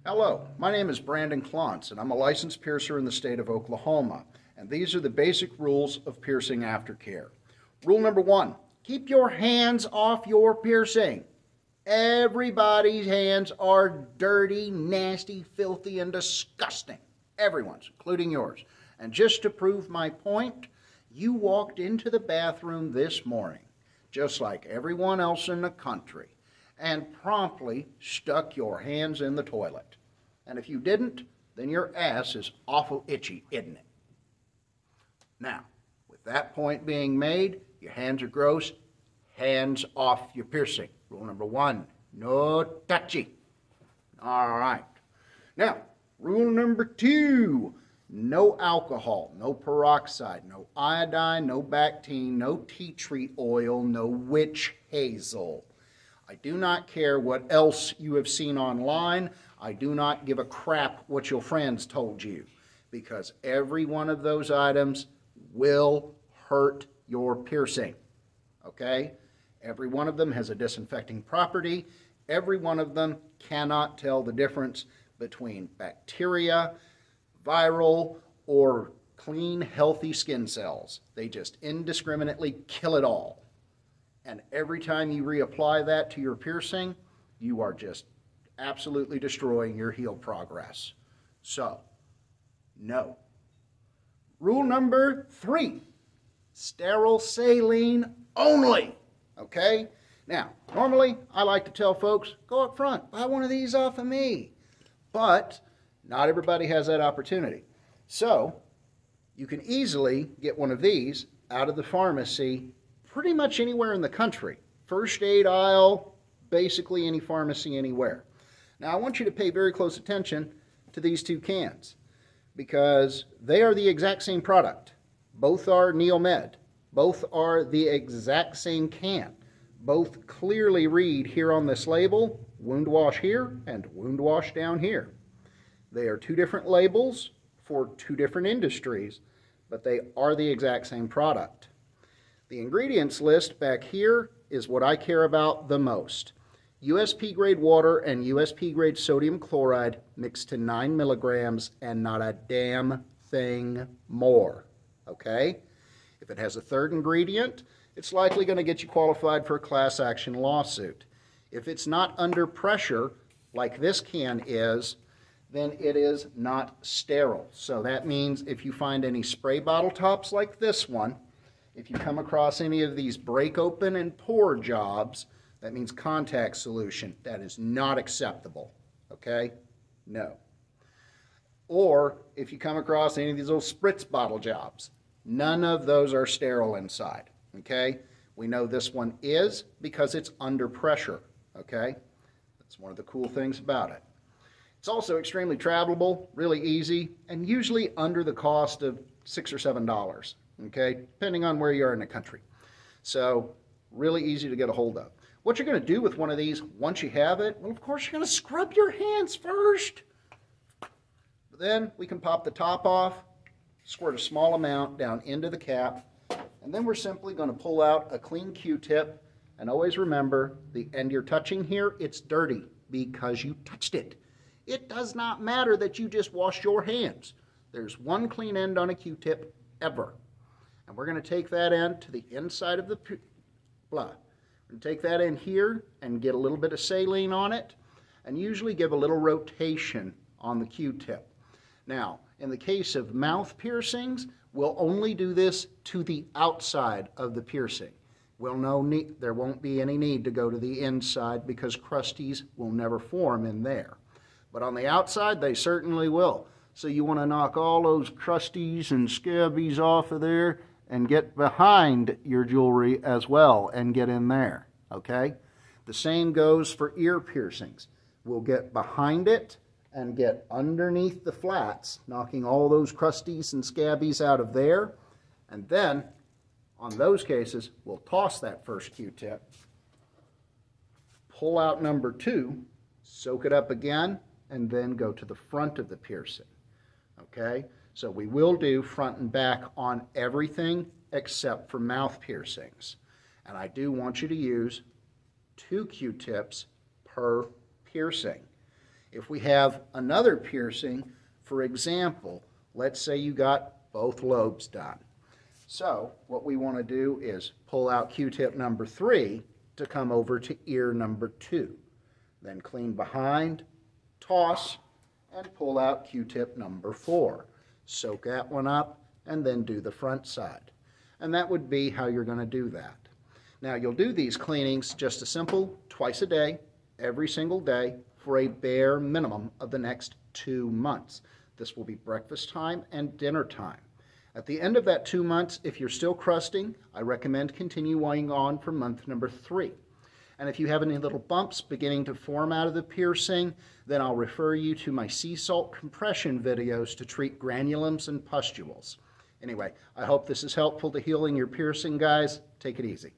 Hello, my name is Brandon Klontz, and I'm a licensed piercer in the state of Oklahoma. And these are the basic rules of piercing aftercare. Rule number 1, keep your hands off your piercing. Everybody's hands are dirty, nasty, filthy, and disgusting. Everyone's, including yours. And just to prove my point, you walked into the bathroom this morning, just like everyone else in the country, and promptly stuck your hands in the toilet. And if you didn't, then your ass is awful itchy, isn't it? Now, with that point being made, your hands are gross, hands off your piercing. Rule number 1, no touchy. All right. Now, rule number 2, no alcohol, no peroxide, no iodine, no Bactine, no tea tree oil, no witch hazel. I do not care what else you have seen online. I do not give a crap what your friends told you, because every one of those items will hurt your piercing, okay? Every one of them has a disinfecting property. Every one of them cannot tell the difference between bacteria, viral, or clean, healthy skin cells. They just indiscriminately kill it all. And every time you reapply that to your piercing, you are just absolutely destroying your heal progress. So, no. Rule number 3, sterile saline only, okay? Now, normally I like to tell folks, go up front, buy one of these off of me. But not everybody has that opportunity. So, you can easily get one of these out of the pharmacy pretty much anywhere in the country. First aid aisle, basically any pharmacy anywhere. Now, I want you to pay very close attention to these two cans, because they are the exact same product. Both are Neomed. Both are the exact same can. Both clearly read here on this label, wound wash here and wound wash down here. They are two different labels for two different industries, but they are the exact same product. The ingredients list back here is what I care about the most. USP grade water and USP grade sodium chloride mixed to 9 milligrams and not a damn thing more, okay? If it has a third ingredient, it's likely going to get you qualified for a class action lawsuit. If it's not under pressure, like this can is, then it is not sterile. So that means if you find any spray bottle tops like this one, if you come across any of these break open and pour jobs, that means contact solution. That is not acceptable, okay? No. Or if you come across any of these little spritz bottle jobs, none of those are sterile inside, okay? We know this one is because it's under pressure, okay? That's one of the cool things about it. It's also extremely travelable, really easy, and usually under the cost of $6 or $7, okay? Depending on where you are in the country. So, really easy to get a hold of. What you're going to do with one of these once you have it, well, of course, you're going to scrub your hands first. But then we can pop the top off, squirt a small amount down into the cap, and then we're simply going to pull out a clean Q-tip. And always remember, the end you're touching here, it's dirty because you touched it. It does not matter that you just washed your hands. There's one clean end on a Q-tip ever. And we're going to take that end to the inside of the blah. And take that in here and get a little bit of saline on it, and usually give a little rotation on the Q-tip. Now, in the case of mouth piercings, we'll only do this to the outside of the piercing. There won't be any need to go to the inside because crusties will never form in there. But on the outside, they certainly will. So you want to knock all those crusties and scabies off of there and get behind your jewelry as well and get in there, okay? The same goes for ear piercings. We'll get behind it and get underneath the flats, knocking all those crusties and scabies out of there. And then, on those cases, we'll toss that first Q-tip, pull out number 2, soak it up again, and then go to the front of the piercing, okay? So we will do front and back on everything except for mouth piercings. And I do want you to use 2 Q-tips per piercing. If we have another piercing, for example, let's say you got both lobes done. So what we want to do is pull out Q-tip number 3 to come over to ear number 2. Then clean behind, toss, and pull out Q-tip number 4. Soak that one up, and then do the front side. And that would be how you're going to do that. Now you'll do these cleanings just a simple twice a day, every single day, for a bare minimum of the next 2 months. This will be breakfast time and dinner time. At the end of that 2 months, if you're still crusting, I recommend continuing on for month number 3. And if you have any little bumps beginning to form out of the piercing, then I'll refer you to my sea salt compression videos to treat granulums and pustules. Anyway, I hope this is helpful to healing your piercing, guys. Take it easy.